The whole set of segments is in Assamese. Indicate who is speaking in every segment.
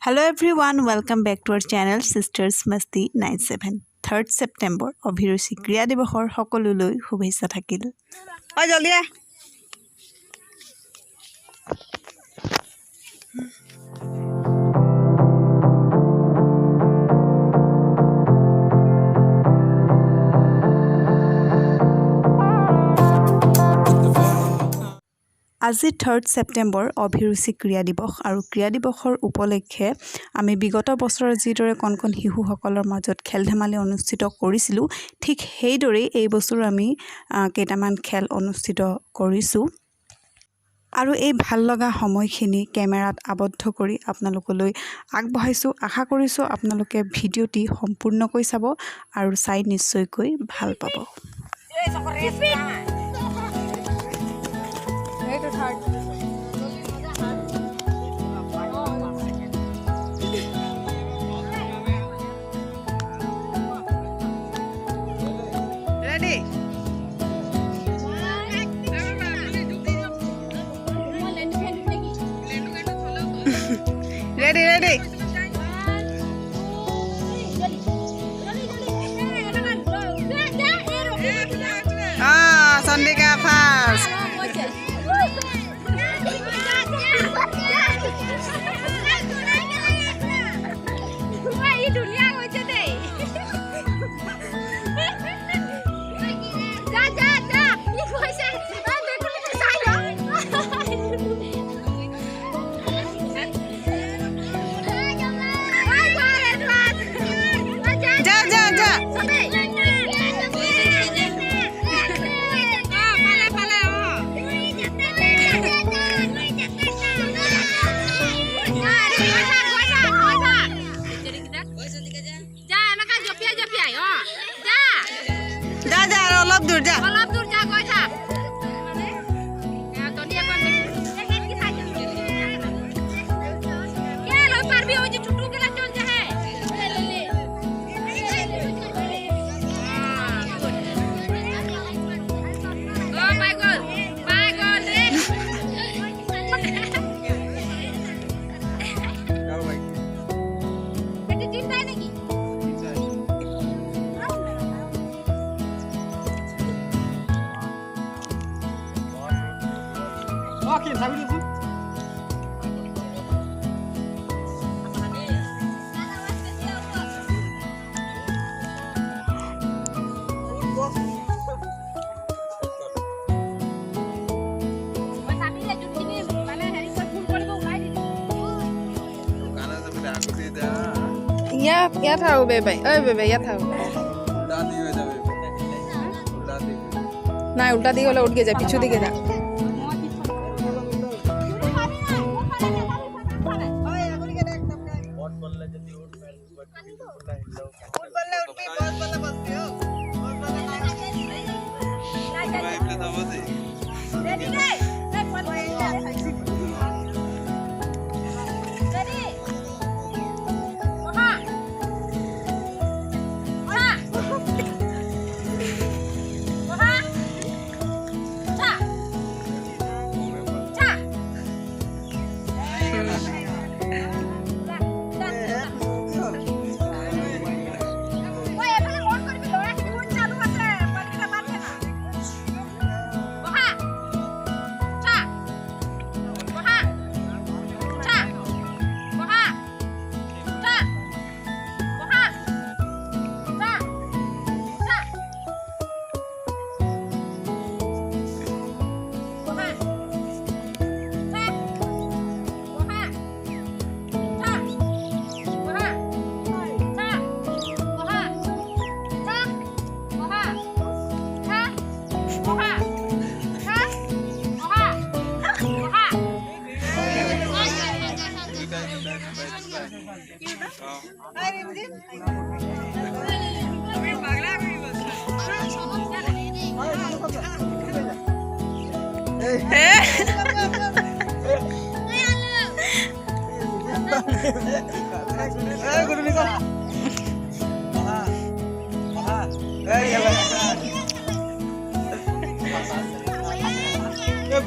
Speaker 1: Hello everyone, welcome back to our channel Sisters Masti 97. 3rd September অভিৰুচি ক্ৰিয়া দিৱসৰ সকলোলৈ শুভেচ্ছা থাকিল। ঐ জলদি আহ। আজি 3rd September অভিৰুচি ক্ৰিয়া দিৱস আৰু ক্ৰিয়া দিৱসৰ উপলক্ষে আমি বিগত বছৰৰ যিদৰে কণ শিশুসকলৰ মাজত খেল ধেমালি অনুষ্ঠিত কৰিছিলোঁ ঠিক সেইদৰে এই বছৰ আমি কেইটামান খেল অনুষ্ঠিত কৰিছোঁ আৰু এই ভাল লগা সময়খিনি কেমেৰাত আবদ্ধ কৰি আপোনালোকলৈ আগবঢ়াইছোঁ। আশা কৰিছোঁ আপোনালোকে ভিডিঅ'টি সম্পূৰ্ণকৈ চাব আৰু চাই নিশ্চয়কৈ ভাল পাব। Ready, ready. Sandika first. Olap dur ja. Olap dur ja goi tha. To niya kon dekhet ki thaki. Ke loi parbi oi je chutu kela chol ja hai. Oh my god. My god. Go bhai. Beti jinda hai naki? Okay, sabi dulu. Ya tahu bebe. Bebe ya tahu. Nah, उल्टा दिखे वाला उठ के जा पीछे दिखे जा।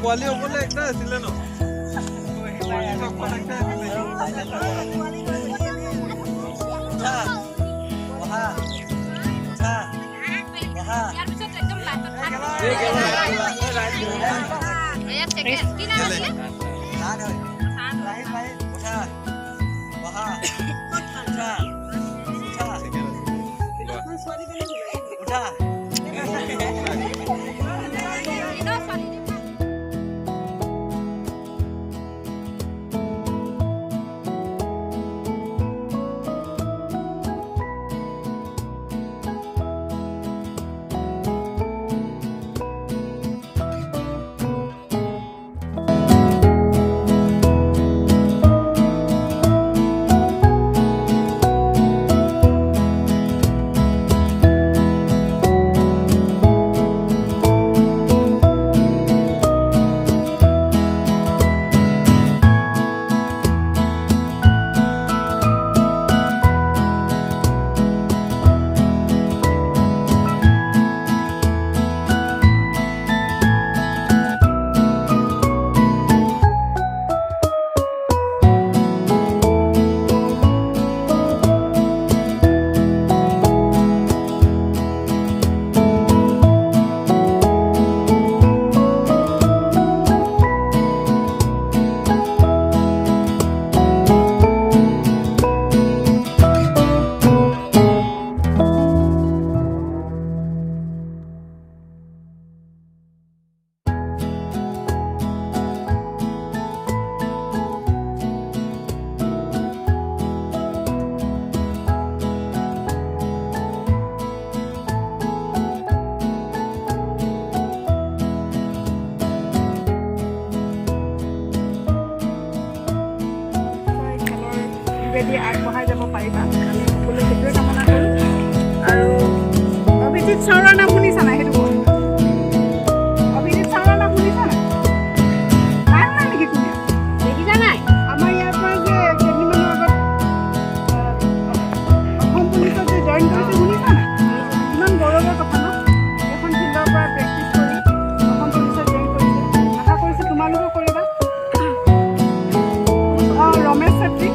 Speaker 1: বলি ওপরে একটা ছিল না যোগেদি আগবঢ়াই যাব পাৰিবা আমি সকলোৱে সেইটোৱে কামনা কৰোঁ আৰু অভিজিত চাওৰাৰ নাম শুনিছা নাই সেইটো অভিজিত চাওৰাৰ নাম শুনিছা নাই নাই শুনা নেকি তুমি দেখিছা নাই আমাৰ ইয়াৰ পৰা যে কেইদিনমানৰ আগত অসম পুলিচত যে জইন কৰিছে শুনিছা নাই ইমান গৌৰৱৰ কথা ন এখন ফিল্ডৰ পৰা প্ৰেক্টিছ কৰি অসম পুলিচত জইন কৰিছে আশা কৰিছোঁ তোমালোকেও কৰিবা ৰমেশ চেত্ৰী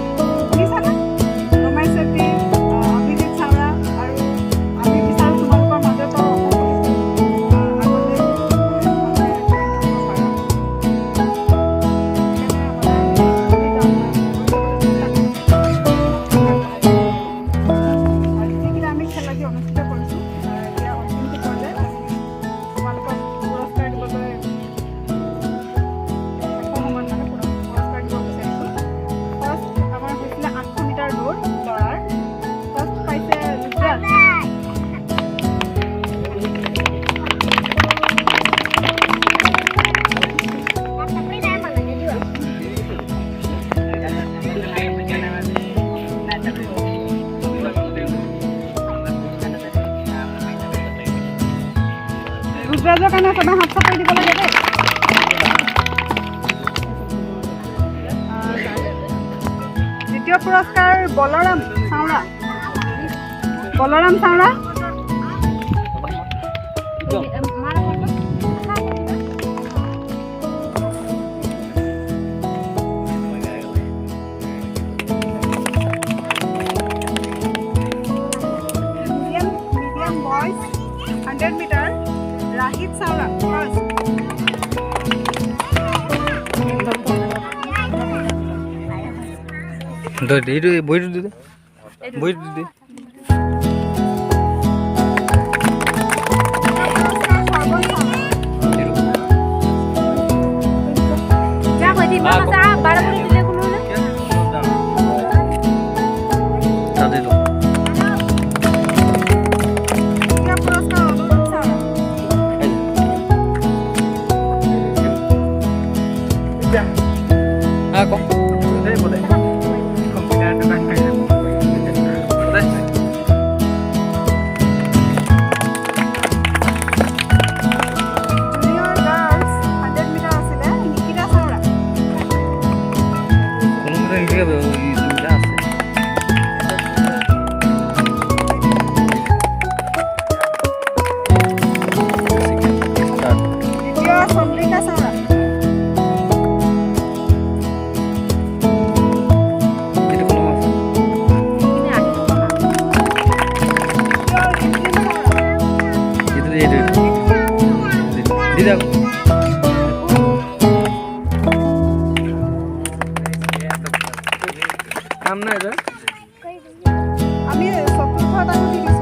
Speaker 1: ৰুদ্ৰাজৰ কাৰণে সদায় হাত চাপৰি দিব লাগে দেই দ্বিতীয় পুৰস্কাৰ Balram Chaora medium boys 100 metre Rahit Saura first.
Speaker 2: Do boy do the boy do the
Speaker 3: क्या कोई थी मामा साहब 12 पूरी दिले को ना
Speaker 2: दादे दो
Speaker 3: Aku.
Speaker 2: Boleh, boleh. Komputer tu kan boleh.
Speaker 1: Junior girls 100 meter asile Nikita Saura
Speaker 2: কাম নাই তই
Speaker 1: আমি চতুৰ্থ এটা দি দিছোঁ